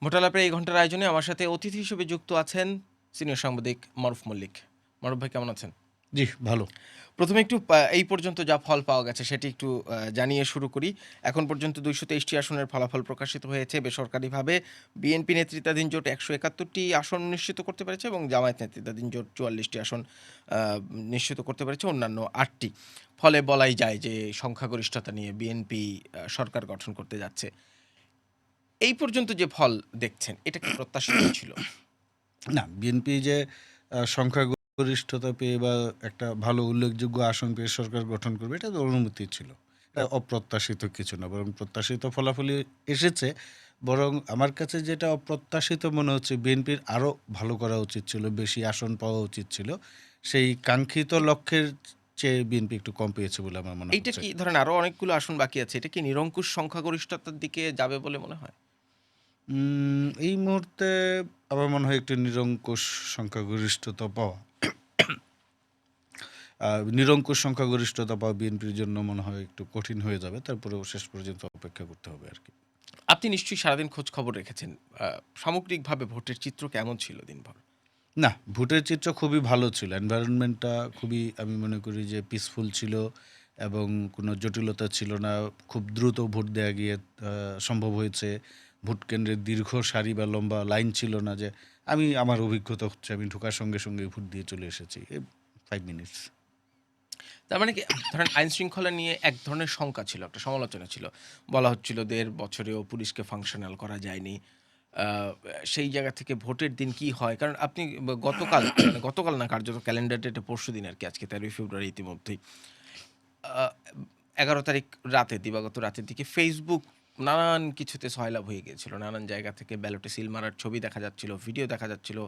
মোটা আলাপের এই ঘন্টার আয়োজনে আমার সাথে অতিথি হিসেবে যুক্ত আছেন সিনিয়র সাংবাদিক মারুফ মল্লিক। মারুফ ভাই, কেমন আছেন? জি, ভালো। প্রথমে একটু এই পর্যন্ত যা ফল পাওয়া গেছে সেটি একটু জানিয়ে শুরু করি। এখন পর্যন্ত ২২৩টি আসনের ফলাফল প্রকাশিত হয়েছে। বেসরকারিভাবে বিএনপি নেতৃত্বাধীন জোট ১৭১টি আসন নিশ্চিত করতে পেরেছে এবং জামায়াত নেতৃত্বাধীন জোট ৪৪টি আসন আ নিশ্চিত করতে পেরেছে, অন্যান্য ৮টি। ফলে বলাই যায় যে সংখ্যাগরিষ্ঠতা নিয়ে বিএনপি সরকার গঠন করতে যাচ্ছে। এই পর্যন্ত যে ফল দেখছেন, এটা কি প্রত্যাশিতই ছিল? না, বিএনপি যে সংখ্যাগরিষ্ঠতা পেয়ে বা একটা ভালো উল্লেখযোগ্য আসন পেয়ে সরকার গঠন করবে, এটা তো অনুমতি ছিল। এটা অপ্রত্যাশিত কিছু না, বরং প্রত্যাশিত ফলাফলই এসেছে। বরং আমার কাছে যেটা অপ্রত্যাশিত মনে হচ্ছে, বিএনপির আরও ভালো করা উচিত ছিল, বেশি আসন পাওয়া উচিত ছিল। সেই কাঙ্ক্ষিত লক্ষ্যের চেয়ে বিএনপি একটু কম পেয়েছে বলে আমার মনে এইটা হচ্ছে। কি ধরেন আরো অনেকগুলো আসন বাকি আছে, এটা কি নিরঙ্কুশ সংখ্যাগরিষ্ঠতার দিকে যাবে বলে মনে হয়? এই মুহূর্তে আমার মনে হয় একটু নিরঙ্কুশ সংখ্যাগরিষ্ঠতা পাওয়া নিরঙ্কুশ সংখ্যাগরিষ্ঠতা পাওয়া বিএনপির জন্য মনে হয় একটু কঠিন হয়ে যাবে। তারপরেও শেষ পর্যন্ত অপেক্ষা করতে হবে আরকি। আপনি নিশ্চয়ই সারাদিন খোঁজ খবর রেখেছেন। সামগ্রিকভাবে ভোটের চিত্র কেমন ছিল দিনভর? না, ভোটের চিত্র খুবই ভালো ছিল। এনভায়রনমেন্টটা খুবই, আমি মনে করি যে পিসফুল ছিল এবং কোনো জটিলতা ছিল না। খুব দ্রুত ভোট দেয়া গিয়ে সম্ভব হয়েছে। ভোট কেন্দ্রের দীর্ঘ সারি বা লম্বা লাইন ছিল না। যে আমার অভিজ্ঞতা হচ্ছে আমি ঢোকার সঙ্গে, সঙ্গেই ভোট দিয়ে চলে এসেছি। 5 মিনিটস। তার মানে কি ধরেন আইন শৃঙ্খলা নিয়ে এক ধরনের শঙ্কা ছিল, একটা সমালোচনা ছিল। বলা হচ্ছিল ১.৫ বছরেও পুলিশকে ফাংশনাল করা যায়নি। আ সেই জায়গা থেকে ভোটের দিন কি হয়? কারণ আপনি গতকাল, মানে গতকাল না, কার্যত ক্যালেন্ডার ডেটে পরশুদিন আরকি, আজকে ১৩ই ফেব্রুয়ারি ইতিমধ্যেই। আ ১১ তারিখ রাতে, দিবাগত রাতের দিকে Facebook নানান কিছুতে সয়লাব হয়ে গিয়েছিল। নানান জায়গা থেকে ব্যালটে সিল মারার ছবি দেখা যাচ্ছিল, ভিডিও দেখা যাচ্ছিল।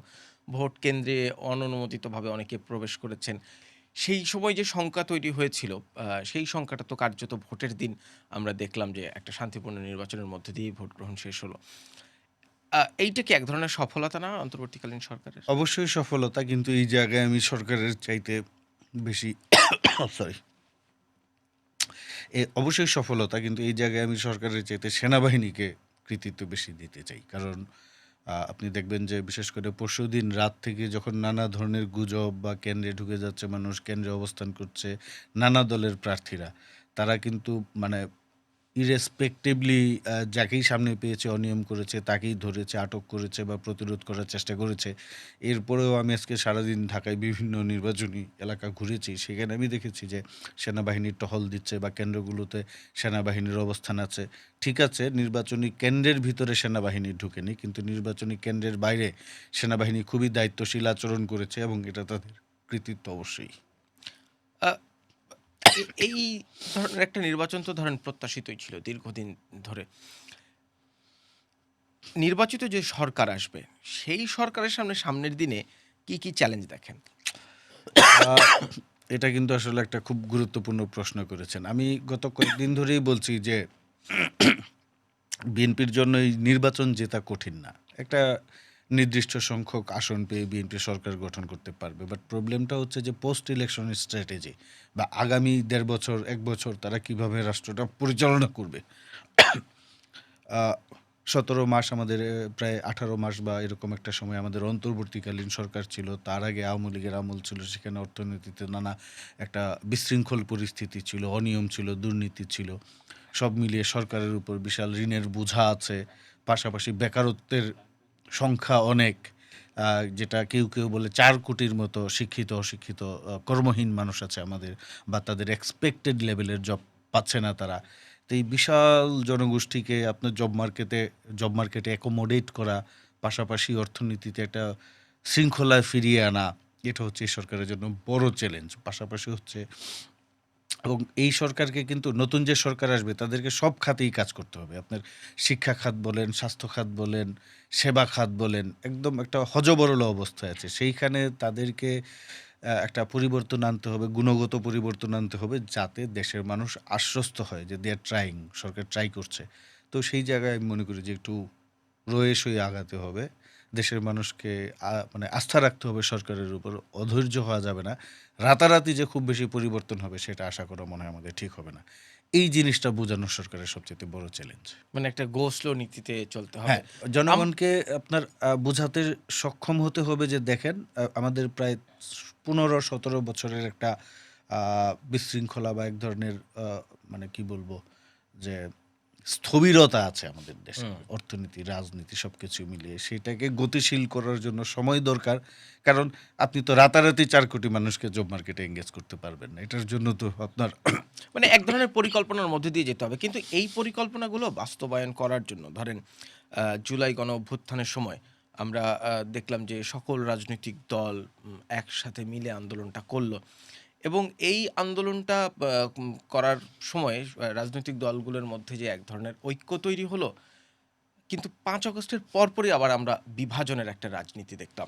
ভোট কেন্দ্রে অননুমোদিতভাবে অনেকে প্রবেশ করেছেন। সেই সময় যে শঙ্কা তৈরি হয়েছিল, সেই শঙ্কাটা তো কার্যত ভোটের দিন আমরা দেখলাম যে একটা শান্তিপূর্ণ নির্বাচনের মধ্য দিয়েই ভোট গ্রহণ শেষ হলো। এইটা কি এক ধরনের সফলতা না অন্তর্বর্তীকালীন সরকারের? অবশ্যই সফলতা, কিন্তু এই জায়গায় আমি সরকারের চাইতে বেশি সরি অবশ্যই সফলতা, কিন্তু এই জায়গায় আমি সরকারের চাইতে সেনাবাহিনীকে কৃতিত্ব বেশি দিতে চাই। কারণ আপনি দেখবেন যে বিশেষ করে পরশুদিন রাত থেকে যখন নানা ধরনের গুজব বা কেন্দ্রে ঢুকে যাচ্ছে মানুষ, কেন্দ্রে অবস্থান করছে নানা দলের প্রার্থীরা, তারা কিন্তু মানে ইরেসপেক্টিভলি যাকেই সামনে পেয়েছে অনিয়ম করেছে, তাকেই ধরেছে, আটক করেছে বা প্রতিরোধ করার চেষ্টা করেছে। এরপরেও আমি আজকে সারাদিন ঢাকায় বিভিন্ন নির্বাচনী এলাকা ঘুরেছি। সেখানে আমি দেখেছি যে সেনাবাহিনী টহল দিচ্ছে বা কেন্দ্রগুলোতে সেনাবাহিনীর অবস্থান আছে। ঠিক আছে, নির্বাচনী কেন্দ্রের ভিতরে সেনাবাহিনী ঢুকেনি, কিন্তু নির্বাচনী কেন্দ্রের বাইরে সেনাবাহিনী খুবই দায়িত্বশীল আচরণ করেছে এবং এটা তাদের কৃতিত্ব অবশ্যই। আ এই ধরনের একটা নির্বাচন তো ধরেন প্রত্যাশিতই ছিল দীর্ঘদিন ধরে। নির্বাচিত যে সরকার আসবে, সেই সরকারের সামনে সামনের দিনে কি, কি চ্যালেঞ্জ দেখেন? আ এটা কিন্তু আসলে একটা খুব গুরুত্বপূর্ণ প্রশ্ন করেছেন। আমি গত কয়েকদিন ধরেই বলছি যে বিএনপির জন্য এই নির্বাচন জেতা কঠিন না। একটা নির্দিষ্ট সংখ্যক আসন পেয়ে বিএনপি সরকার গঠন করতে পারবে। বাট প্রবলেমটা হচ্ছে যে পোস্ট ইলেকশন স্ট্র্যাটেজি বা আগামী ১.৫ বছর ১ বছর তারা কিভাবে রাষ্ট্রটা পরিচালনা করবে। আ ১৭ মাস আমাদের প্রায় ১৮ মাস বা এরকম একটা সময় আমাদের অন্তর্বর্তীকালীন সরকার ছিল। তার আগে আওয়ামী লীগের আমল ছিল। সেখানে অর্থনীতিতে নানা একটা বিশৃঙ্খল পরিস্থিতি ছিল, অনিয়ম ছিল, দুর্নীতি ছিল। সব মিলিয়ে সরকারের উপর বিশাল ঋণের বোঝা আছে। পাশাপাশি বেকারত্বের সংখ্যা অনেক। আ যেটা কেউ বলে ৪ কোটির মতো শিক্ষিত, অশিক্ষিত কর্মহীন মানুষ আছে আমাদের, বা তাদের এক্সপেক্টেড লেভেলের জব পাচ্ছে না তারা। তো এই বিশাল জনগোষ্ঠীকে আপনার জব মার্কেটে অ্যাকোমোডেট করা, পাশাপাশি অর্থনীতিতে একটা শৃঙ্খলা ফিরিয়ে আনা, এটা হচ্ছে এই সরকারের জন্য বড় চ্যালেঞ্জ। পাশাপাশি হচ্ছে, এবং এই সরকারকে কিন্তু নতুন যে সরকার আসবে তাদেরকে সব খাতেই কাজ করতে হবে। আপনার শিক্ষা খাত বলেন, স্বাস্থ্য খাত বলেন, সেবা খাত বলেন, একদম একটা হযবরল অবস্থায় আছে। সেইখানে তাদেরকে একটা পরিবর্তন আনতে হবে, গুণগত পরিবর্তন আনতে হবে, যাতে দেশের মানুষ আশ্বস্ত হয় যে দে আর ট্রাইং, সরকার ট্রাই করছে। তো সেই জায়গায় আমি মনে করি যে একটু রয়েসই আগাতে হবে। দেশের মানুষকে মানে আস্থা রাখতে হবে সরকারের উপর। অধৈর্য হওয়া যাবে না। রাতারাতি যে খুব বেশি পরিবর্তন হবে সেটা আশা করা মনে হয় আমাদের ঠিক হবে না। এই জিনিসটা বোঝানো সরকারের সবচেয়ে বড় চ্যালেঞ্জ। মানে একটা গো স্লো নীতিতে চলতে হবে। হ্যাঁ, জনগণকে আপনার বোঝাতে সক্ষম হতে হবে যে দেখেন আমাদের প্রায় ১৫-১৭ বছরের একটা বিশৃঙ্খলা বা এক ধরনের মানে কি বলবো যে স্থবিরতা আছে আমাদের দেশে। অর্থনীতি, রাজনীতি সবকিছু মিলিয়ে সেটাকে গতিশীল করার জন্য সময় দরকার। কারণ আপনি তো রাতারাতি ৪ কোটি মানুষকে জব মার্কেটে এনগেজ করতে পারবেন না। এটার জন্য তো আপনার মানে এক ধরনের পরিকল্পনার মধ্যে দিয়ে যেতে হবে। কিন্তু এই পরিকল্পনাগুলো বাস্তবায়ন করার জন্য ধরেন জুলাই গণ অভ্যুত্থানের সময় আমরা দেখলাম যে সকল রাজনৈতিক দল একসাথে মিলে আন্দোলনটা করল এবং এই আন্দোলনটা করার সময় রাজনৈতিক দলগুলোর মধ্যে যে এক ধরনের ঐক্য তৈরি হলো, কিন্তু ৫ আগস্টের পরপরই আবার আমরা বিভাজনের একটা রাজনীতি দেখলাম।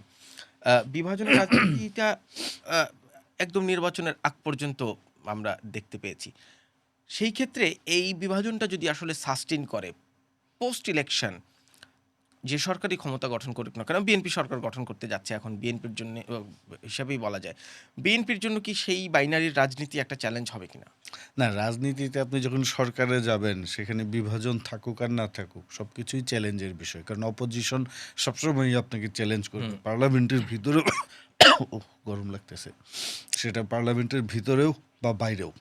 বিভাজনের রাজনীতিটা আ একদম নির্বাচনের আগ পর্যন্ত আমরা দেখতে পেয়েছি। সেই ক্ষেত্রে এই বিভাজনটা যদি আসলে সাস্টেইন করে, পোস্ট ইলেকশন যে সরকারি ক্ষমতা গঠন করুক না কেন, বিএনপি সরকার গঠন করতে যাচ্ছে এখন, বিএনপির জন্য হিসাবেই বলা যায়। বিএনপির জন্য কি সেই বাইনারির রাজনীতি একটা চ্যালেঞ্জ হবে কিনা? না, রাজনীতিতে আপনি যখন সরকারে যাবেন সেখানে বিভাজন থাকুক আর না থাকুক সবকিছুই চ্যালেঞ্জের বিষয়। কারণ অপোজিশন সবসময়ই আপনাকে চ্যালেঞ্জ করবে। পার্লামেন্টের ভিতরেও ওহ গরম লাগতেছে। সেটা পার্লামেন্টের ভিতরেও বা বাইরেও।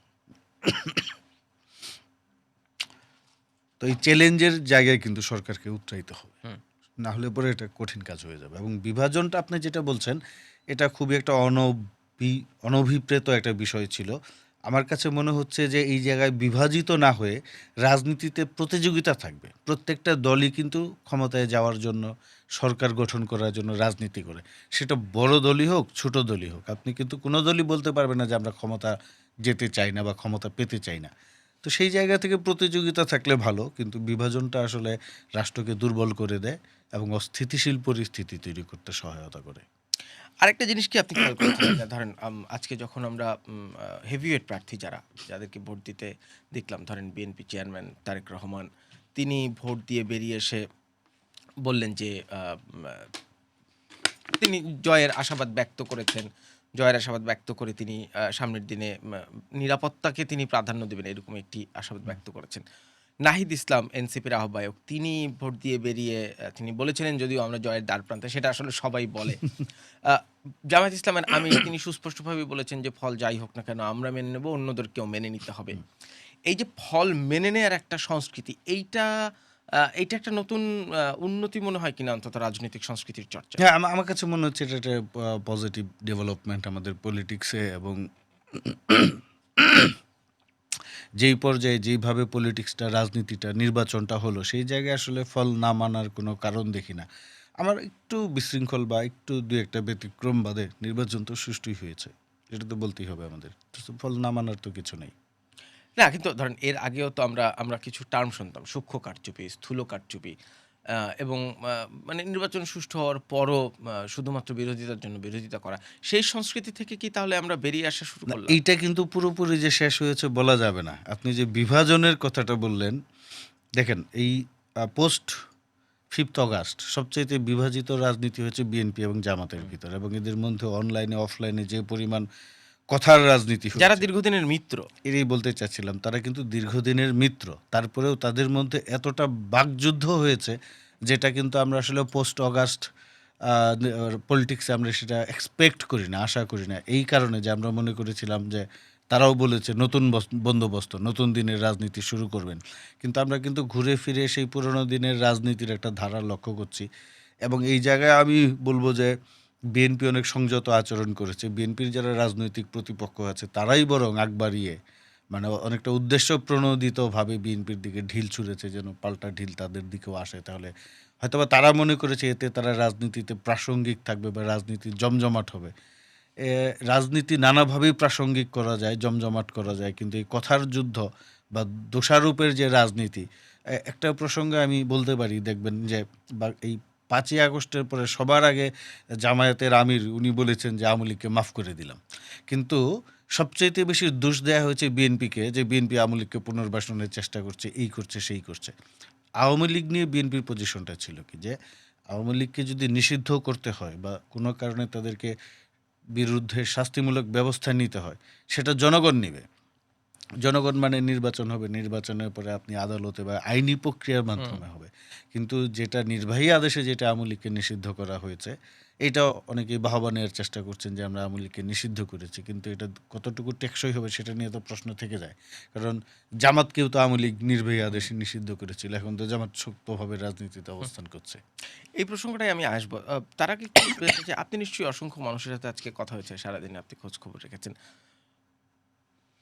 তো এই চ্যালেঞ্জের জায়গায় কিন্তু সরকারকে উতরাইতে হবে। না হলে পরে এটা কঠিন কাজ হয়ে যাবে। এবং বিভাজনটা আপনি যেটা বলছেন এটা খুবই একটা অনভিপ্রেত একটা বিষয় ছিল। আমার কাছে মনে হচ্ছে যে এই জায়গায় বিভাজিত না হয়ে রাজনীতিতে প্রতিযোগিতা থাকবে। প্রত্যেকটা দলই কিন্তু ক্ষমতায় যাওয়ার জন্য, সরকার গঠন করার জন্য রাজনীতি করে। সেটা বড় দলই হোক, ছোট দলই হোক। আপনি কিন্তু কোনো দলই বলতে পারবে না যে আমরা ক্ষমতা যেতে চাই না বা ক্ষমতা পেতে চাই না। তো সেই জায়গা থেকে প্রতিযোগিতা থাকলে ভালো, কিন্তু বিভাজনটা আসলে রাষ্ট্রকে দুর্বল করে দেয় এবং অস্থিতিশীল পরিস্থিতি তৈরি করতে সহায়তা করে। আরেকটা জিনিস কি আপনি খেয়াল করেছেন কিনা? ধরেন আজকে যখন আমরা হেভিওয়েট প্রার্থী যাদেরকে ভোট দিতে দেখলাম, ধরেন বিএনপি চেয়ারম্যান তারেক রহমান, তিনি ভোট দিয়ে বেরিয়ে এসে বললেন যে তিনি জয়ের আশাবাদ ব্যক্ত করেছেন। জয়ের আশাবাদ ব্যক্ত করে তিনি সামনের দিনে নিরাপত্তাকে তিনি প্রাধান্য দেবেন, এরকম একটি আশাবাদ ব্যক্ত করেছেন। নাহিদ ইসলাম এনসিপির আহ্বায়ক, তিনি ভোট দিয়ে বেরিয়ে তিনি বলেছিলেন, যদিও আমরা জয়ের দ্বারপ্রান্তে, সেটা আসলে সবাই বলে। আ জামায়াত ইসলামের আমির তিনি সুস্পষ্টভাবেই বলেছেন যে ফল যাই হোক না কেন আমরা মেনে নেব, অন্যদেরকেও মেনে নিতে হবে। এই যে ফল মেনে নেয়ার একটা সংস্কৃতি, এইটা একটা নতুন উন্নতি মনে হয় কিনা অন্তত রাজনৈতিক সংস্কৃতির চর্চায়? হ্যাঁ, আমার কাছে মনে হচ্ছে এটা একটা পজিটিভ ডেভেলপমেন্ট আমাদের পলিটিক্সে। এবং যেই পর্যায়ে যেইভাবে পলিটিক্সটা, রাজনীতিটা, নির্বাচনটা হলো সেই জায়গায় আসলে ফল না মানার কোনো কারণ দেখি না। আমার একটু বিশৃঙ্খল বা একটু ২-১ টা ব্যতিক্রম বাদে নির্বাচন তো সুষ্ঠুই হয়েছে। এটা তো বলতেই হবে আমাদের। তো ফল না মানার তো কিছু নেই। না, কিন্তু ধরেন এর আগেও তো আমরা কিছু টার্ম শুনতাম। সূক্ষ্ম কারচুপি, স্থূল কারচুপি, এবং মানে নির্বাচন সুষ্ঠু হওয়ার পরও শুধুমাত্র বিরোধিতার জন্য বিরোধিতা করা। সেই সংস্কৃতি থেকে কি তাহলে আমরা বেরিয়ে আসা শুরু না, করলাম? এইটা কিন্তু পুরোপুরি যে শেষ হয়েছে বলা যাবে না। আপনি যে বিভাজনের কথাটা বললেন, দেখেন এই পোস্ট 5th অগাস্ট সবচাইতে বিভাজিত রাজনীতি হচ্ছে বিএনপি এবং জামাতের ভিতর, এবং এদের মধ্যে অনলাইনে অফলাইনে যে পরিমাণ কথার রাজনীতি যারা হচ্ছে। দীর্ঘদিনের মিত্র। এটাই বলতে চাচ্ছিলাম, তারা কিন্তু দীর্ঘদিনের মিত্র। তারপরেও তাদের মধ্যে এতটা বাকযুদ্ধ হয়েছে যেটা কিন্তু আমরা আসলে পোস্ট অগাস্ট পলিটিক্সে আমরা সেটা এক্সপেক্ট করি না, আশা করি না। এই কারণে যে আমরা মনে করেছিলাম যে তারাও বলেছে নতুন বন্দোবস্ত, নতুন দিনের রাজনীতি শুরু করবেন। কিন্তু আমরা কিন্তু ঘুরে ফিরে সেই পুরোনো দিনের রাজনীতির একটা ধারা লক্ষ্য করছি। এবং এই জায়গায় আমি বলব যে বিএনপি অনেক সংযত আচরণ করেছে। বিএনপির যারা রাজনৈতিক প্রতিপক্ষ আছে তারাই বরং আগ বাড়িয়ে মানে অনেকটা উদ্দেশ্যপ্রণোদিতভাবে বিএনপির দিকে ঢিল ছুঁড়েছে, যেন পাল্টা ঢিল তাদের দিকেও আসে। তাহলে হয়তোবা তারা মনে করেছে এতে তারা রাজনীতিতে প্রাসঙ্গিক থাকবে বা রাজনীতি জমজমাট হবে। রাজনীতি নানাভাবেই প্রাসঙ্গিক করা যায়, জমজমাট করা যায়। কিন্তু এই কথার যুদ্ধ বা দোষারোপের যে রাজনীতি, একটা প্রসঙ্গে আমি বলতে পারি, দেখবেন যে বা এই ৫ই আগস্টের পরে সবার আগে জামায়াতের আমির উনি বলেছেন যে আওয়ামী লীগকে মাফ করে দিলাম। কিন্তু সবচাইতে বেশি দোষ দেয়া হয়েছে বিএনপিকে, যে বিএনপি আওয়ামী লীগকে পুনর্বাসনের চেষ্টা করছে, এই করছে, সেই করছে। আওয়ামী লীগ নিয়ে বিএনপির পজিশনটা ছিল কি, যে আওয়ামী লীগকে যদি নিষিদ্ধ করতে হয় বা কোনো কারণে তাদেরকে বিরুদ্ধে শাস্তিমূলক ব্যবস্থা নিতে হয়, সেটা জনগণ নিবে। জনগণ মানে নির্বাচন হবে, নির্বাচনের পরে আপনি আদালতে বা আইনি প্রক্রিয়ার মাধ্যমে হবে। কিন্তু যেটা নির্বাহী আদেশে যেটা আওয়ামী লীগকে নিষিদ্ধ করা হয়েছে, এটা অনেকেই বাহবা নেওয়ার চেষ্টা করছেন যে আমরা আওয়ামী লীগকে নিষিদ্ধ করেছি। কিন্তু এটা কতটুকু টেকসই হবে সেটা নিয়ে তো প্রশ্ন থেকে যায়। কারণ জামাতকেও তো আওয়ামী লীগ নির্বাহী আদেশে নিষিদ্ধ করেছিল। এখন তো জামাত শক্তভাবে রাজনীতিতে অবস্থান করছে। এই প্রসঙ্গটাই আমি আসবো। তার আগে একটু জানতে চাই, আপনি নিশ্চয়ই অসংখ্য মানুষের সাথে আজকে কথা হয়েছে, সারাদিনে আপনি খোঁজ খবর রেখেছেন।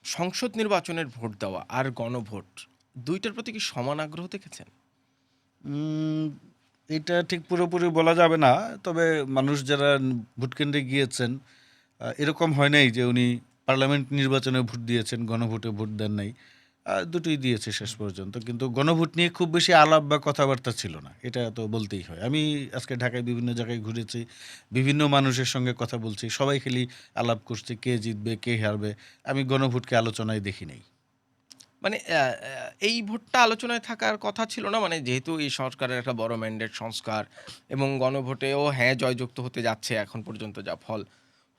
সংসদ নির্বাচনের ভোট দেওয়া আর গণভোট ২ টার প্রতি কি সমান আগ্রহ দেখেছেন? উম, এটা ঠিক পুরোপুরি বলা যাবে না। তবে মানুষ যারা ভোট কেন্দ্রে গিয়েছেন, এরকম হয় নাই যে উনি পার্লামেন্ট নির্বাচনে ভোট দিয়েছেন, গণভোটে ভোট দেন নাই। দুটোই দিয়েছে শেষ পর্যন্ত। কিন্তু গণভোট নিয়ে খুব বেশি আলাপ বা কথাবার্তা ছিল না। এটা তো বলতেই হয়। আমি আজকে ঢাকায় বিভিন্ন জায়গায় ঘুরেছি, বিভিন্ন মানুষের সঙ্গে কথা বলছি। সবাই খালি আলাপ করছে কে জিতবে, কে হারবে। আমি গণভোটকে আলোচনায় দেখি নাই। মানে এই ভোটটা আলোচনায় থাকার কথা ছিল না? মানে যেহেতু এই সরকারের একটা বড় ম্যান্ডেট সংস্কার এবং গণভোটেও হ্যাঁ জয়যুক্ত হতে যাচ্ছে এখন পর্যন্ত যা ফল।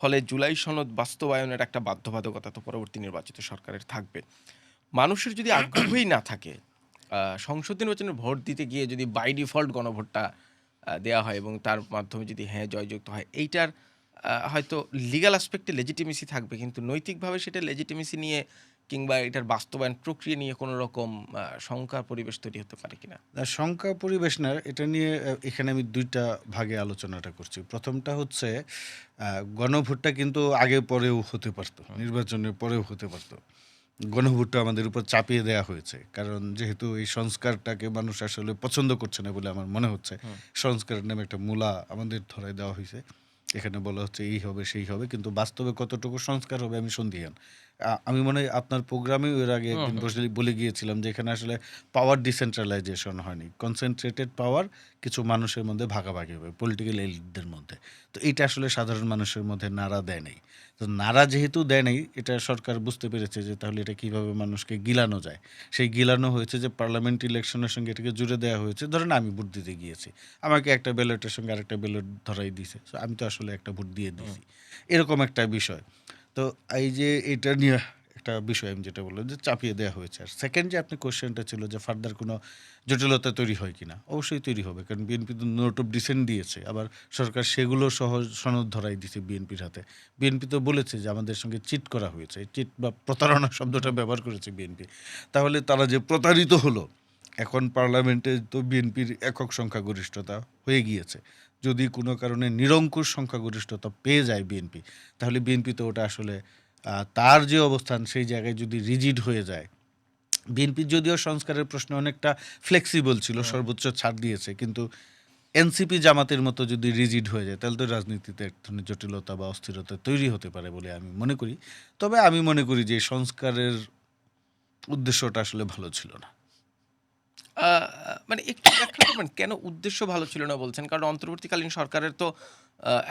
ফলে জুলাই সনদ বাস্তবায়নের একটা বাধ্যবাধকতা তো পরবর্তী নির্বাচিত সরকারের থাকবে। মানুষের যদি আগ্রহই না থাকে, সংসদ নির্বাচনে ভোট দিতে গিয়ে যদি বাই ডিফল্ট গণভোটটা দেয়া হয় এবং তার মাধ্যমে যদি হ্যাঁ জয়যুক্ত হয়, এইটার হয়তো লিগ্যাল অ্যাসপেক্টে লেজিটিমেসি থাকবে, কিন্তু নৈতিকভাবে সেটা লেজিটিমেসি নিয়ে কিংবা এটার বাস্তবায়ন প্রক্রিয়া নিয়ে কোনো রকম শঙ্কার পরিবেশ তৈরি হতে পারে কিনা? শঙ্কা পরিবেশ না, এটা নিয়ে এখানে আমি ২ টা ভাগে আলোচনাটা করছি। ১ম টা হচ্ছে গণভোটটা কিন্তু আগে পরেও হতে পারত। নির্বাচনের পরেও হতে পারত। গণভোটটা আমাদের উপর চাপিয়ে দেয়া হয়েছে। কারণ যেহেতু এই সংস্কারটাকে মানুষ আসলে পছন্দ করছে না বলে আমার মনে হচ্ছে। সংস্কারের নামে একটা মূলা আমাদের ধরায় দেওয়া হইছে। এখানে বলা হচ্ছে এই হবে, সেই হবে। কিন্তু বাস্তবে কতটুকু সংস্কার হবে আমি সন্দিহান। আমি মনে হয় আপনার প্রোগ্রামেও এর আগে হুম, একদিন হুম। বলে গিয়েছিলাম যে এখানে আসলে পাওয়ার ডিসেন্ট্রালাইজেশন হয়নি। কনসেনট্রেটেড পাওয়ার কিছু মানুষের মধ্যে ভাগাভাগি হবে, পলিটিক্যাল এলিটদের মধ্যে। তো এইটা আসলে সাধারণ মানুষের মধ্যে নাড়া দেয় নাই। তো নাড়া যেহেতু দেয় নাই, এটা সরকার বুঝতে পেরেছে যে তাহলে এটা কিভাবে মানুষকে গিলানো যায়। সেই গিলানো হয়েছে যে পার্লামেন্ট ইলেকশনের সঙ্গে এটাকে জুড়ে দেওয়া হয়েছে। ধরেন আমি ভোট দিতে গিয়েছি। আমাকে একটা ব্যালটের সঙ্গে আরেকটা ব্যালট ধরাই দিছে। সো আমি তো আসলে একটা ভোট দিয়ে দিছি। এরকম একটা বিষয়। তো এই যে এটা নিয়ে একটা বিষয় আমি যেটা বললাম যে চাপিয়ে দেওয়া হয়েছে। আর সেকেন্ড যে আপনি কোয়েশ্চেনটা ছিল যে ফার্দার কোনো জটিলতা তৈরি হয় কিনা? অবশ্যই তৈরি হবে। কারণ বিএনপি তো নোট অফ ডিসেন্ট দিয়েছে। আবার সরকার সেগুলো সহ সনদ ধরাই দিছে বিএনপির হাতে। বিএনপি তো বলেছে যে আমাদের সঙ্গে চিট করা হয়েছে। চিট বা প্রতারণা শব্দটা ব্যবহার করেছে বিএনপি। তাহলে তারা যে প্রতারিত হলো, এখন পার্লামেন্টে তো বিএনপির একক সংখ্যাগরিষ্ঠতা হয়ে গিয়েছে। যদি কোনো কারণে নিরঙ্কুশ সংখ্যাগরিষ্ঠতা পেয়ে যায় বিএনপি, তাহলে বিএনপি তো ওটা আসলে তার যে অবস্থান সেই জায়গায় যদি রিজিড হয়ে যায়, বিএনপি যদিও সংস্কারের প্রশ্নে অনেকটা ফ্লেক্সিবল ছিল, সর্বোচ্চ ছাড় দিয়েছে, কিন্তু এনসিপি জামাতের মতো যদি রিজিড হয়ে যায় তাহলে তো রাজনীতিতে এক ধরনের জটিলতা বা অস্থিরতা তৈরি হতে পারে বলে আমি মনে করি। তবে আমি মনে করি যে সংস্কারের উদ্দেশ্যটা আসলে ভালো ছিল না। আ মানে একটু ব্যাখ্যা করবেন কেন উদ্দেশ্য ভালো ছিল না বলছেন? কারণ অন্তর্বর্তীকালীন সরকারের তো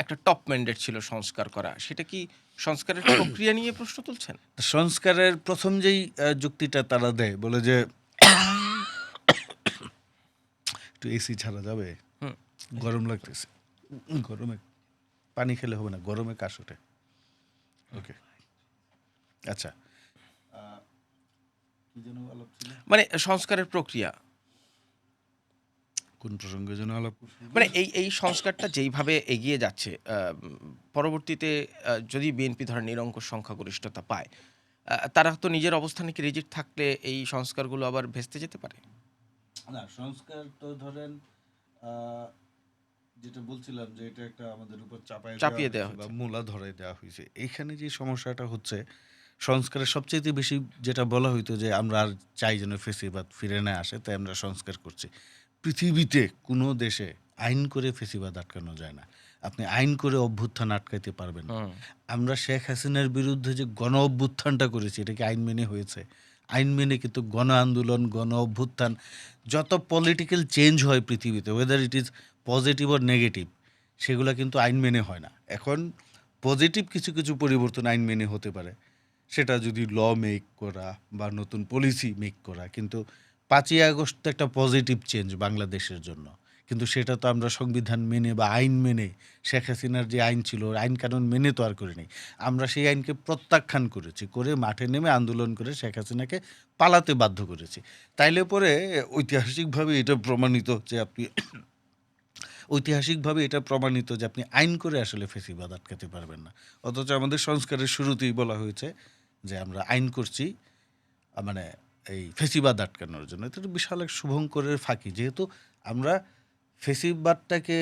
একটা টপ ম্যান্ডেট ছিল সংস্কার করা। সেটা কি সংস্কারের প্রক্রিয়া নিয়ে প্রশ্ন তুলছেন? সংস্কারের প্রথম যেই যুক্তিটা তারা দেয় বলে যে একটু এসি ছাড়া যাবে, হুম। গরম লাগতেছে, গরমে পানি খেলে হবে না, গরমে কাশ ওঠে। ওকে, আচ্ছা, কি যেন আলাপ ছিল? মানে সংস্কারের প্রক্রিয়া। কোন প্রসঙ্গে যেন আলাপ করছিল? মানে এই সংস্কারটা যেইভাবে এগিয়ে যাচ্ছে, পরবর্তীতে যদি বিএনপি ধরেন নিরঙ্কুশ সংখ্যাগরিষ্ঠতা পায়, তারা তো নিজের অবস্থানে কি রিজিড থাকলে এই সংস্কারগুলো আবার ভেস্তে যেতে পারে? না, সংস্কার তো ধরেন আহ, যেটা বলছিলাম যে এটা একটা আমাদের উপর চাপায় দেওয়া চাপিয়ে দেওয়া হয়েছে বা হচ্ছে। মূলা ধরায় দেওয়া হয়েছে। এইখানে যে সমস্যাটা হচ্ছে, সংস্কারের সবচেয়ে বেশি যেটা বলা হইতো যে আমরা আর চাই যেন ফেসিবাদ ফিরে না আসে, তাই আমরা সংস্কার করছি। পৃথিবীতে কোনো দেশে আইন করে ফেসিবাদ আটকানো যায় না। আপনি আইন করে অভ্যুত্থান আটকাইতে পারবেন না। হুম। আমরা শেখ হাসিনার বিরুদ্ধে যে গণ অভ্যুত্থানটা করেছি, এটা কি আইন মেনে হয়েছে? আইন মেনে কিন্তু গণ আন্দোলন, গণ অভ্যুত্থান, যত পলিটিক্যাল চেঞ্জ হয় পৃথিবীতে, weather it is positive or negative, সেগুলা কিন্তু আইন মেনে হয় না। এখন পজিটিভ কিছু কিছু পরিবর্তন আইন মেনে হতে পারে, সেটা যদি ল মেক করা বা নতুন পলিসি মেক করা। কিন্তু ৫ই আগস্ট তো একটা পজিটিভ চেঞ্জ বাংলাদেশের জন্য। কিন্তু সেটা তো আমরা সংবিধান মেনে বা আইন মেনে, শেখ হাসিনার যে আইন ছিল আইন কানুন মেনে তো আর করিনি। আমরা সেই আইনকে প্রত্যাখ্যান করেছি, করে মাঠে নেমে আন্দোলন করে শেখ হাসিনাকে পালাতে বাধ্য করেছি। তাইলে পরে ঐতিহাসিকভাবে এটা প্রমাণিত যে আপনি ঐতিহাসিকভাবে এটা প্রমাণিত যে আপনি আইন করে আসলে ফেসিবাদ আটকাতে পারবেন না। অথচ আমাদের সংস্কারের শুরুতেই বলা হয়েছে যে আমরা আইন করছি মানে এই ফেসিবাদ আটকানোর জন্য। এটা তো বিশাল এক শুভঙ্করের ফাঁকি। যেহেতু আমরা ফেসিবাদটাকে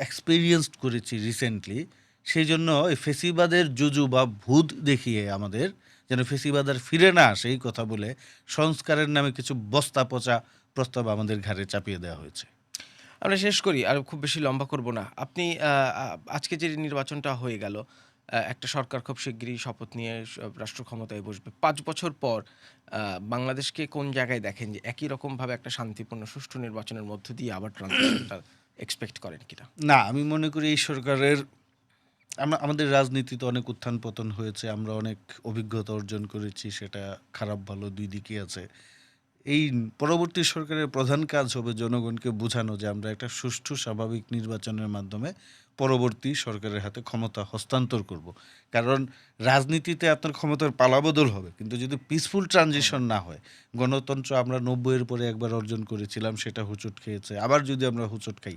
এক্সপেরিয়েন্সড করেছি রিসেন্টলি, সেই জন্য এই ফেসিবাদের জুজু বা ভূত দেখিয়ে আমাদের যেন ফেসিবাদ আর ফিরে না আসে এই কথা বলে সংস্কারের নামে কিছু বস্তা পচা প্রস্তাব আমাদের ঘাড়ে চাপিয়ে দেওয়া হয়েছে। আমরা শেষ করি, আর খুব বেশি লম্বা করব না। আপনি আজকে যে নির্বাচনটা হয়ে গেল, একটা সরকার খুব শিগগিরই শপথ নিয়ে রাষ্ট্র ক্ষমতায় বসবে। ৫ বছর পর বাংলাদেশকে কোন জায়গায় দেখেন, যে একই রকমভাবে একটা শান্তিপূর্ণ সুষ্ঠু নির্বাচনের মধ্য দিয়ে আবার ট্রানজিশনটা এক্সপেক্ট করেন কিনা? না, আমি মনে করি এই সরকারের আমাদের রাজনীতিতে অনেক উত্থান পতন হয়েছে, আমরা অনেক অভিজ্ঞতা অর্জন করেছি, সেটা খারাপ ভালো দুই দিকই আছে। এই পরবর্তী সরকারের প্রধান কাজ হবে জনগণকে বোঝানো যে আমরা একটা সুষ্ঠু স্বাভাবিক নির্বাচনের মাধ্যমে পরবর্তী সরকারের হাতে ক্ষমতা হস্তান্তর করব। কারণ রাজনীতিতে আপনার ক্ষমতার পালাবদল হবে, কিন্তু যদি পিসফুল ট্রানজিশন না হয়, গণতন্ত্র আমরা ৯০-এর পরে একবার অর্জন করেছিলাম, সেটা হুঁচট খেয়েছে, আবার যদি আমরা হুঁচট খাই,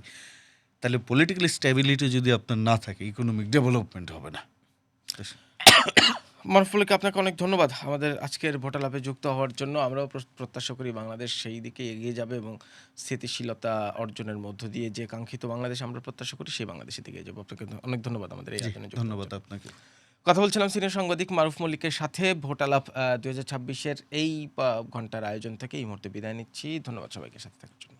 তাহলে পলিটিক্যাল স্ট্যাবিলিটি যদি আপনার না থাকে, ইকোনমিক ডেভেলপমেন্ট হবে না। মারুফুলকে আপনাকে অনেক ধন্যবাদ আমাদের আজকের ভোটালাপে যুক্ত হওয়ার জন্য। আমরাও প্রত্যাশা করি বাংলাদেশ সেই দিকে এগিয়ে যাবে এবং স্থিতিশীলতা অর্জনের মধ্য দিয়ে যে কাঙ্ক্ষিত বাংলাদেশ আমরা প্রত্যাশা করি, সেই বাংলাদেশের দিকে যাবো। আপনাকে অনেক ধন্যবাদ আমাদের এই আয়োজনে যুক্ত হওয়ার ধন্যবাদ জন্য। আপনাকে। কথা বলছিলাম সিনিয়র সাংবাদিক মারুফ মল্লিকের সাথে। ভোটালাপ 2026-এর এই ঘন্টার আয়োজন থেকে এই মুহূর্তে বিদায় নিচ্ছি। ধন্যবাদ সবাইকে সাথে থাকার জন্য।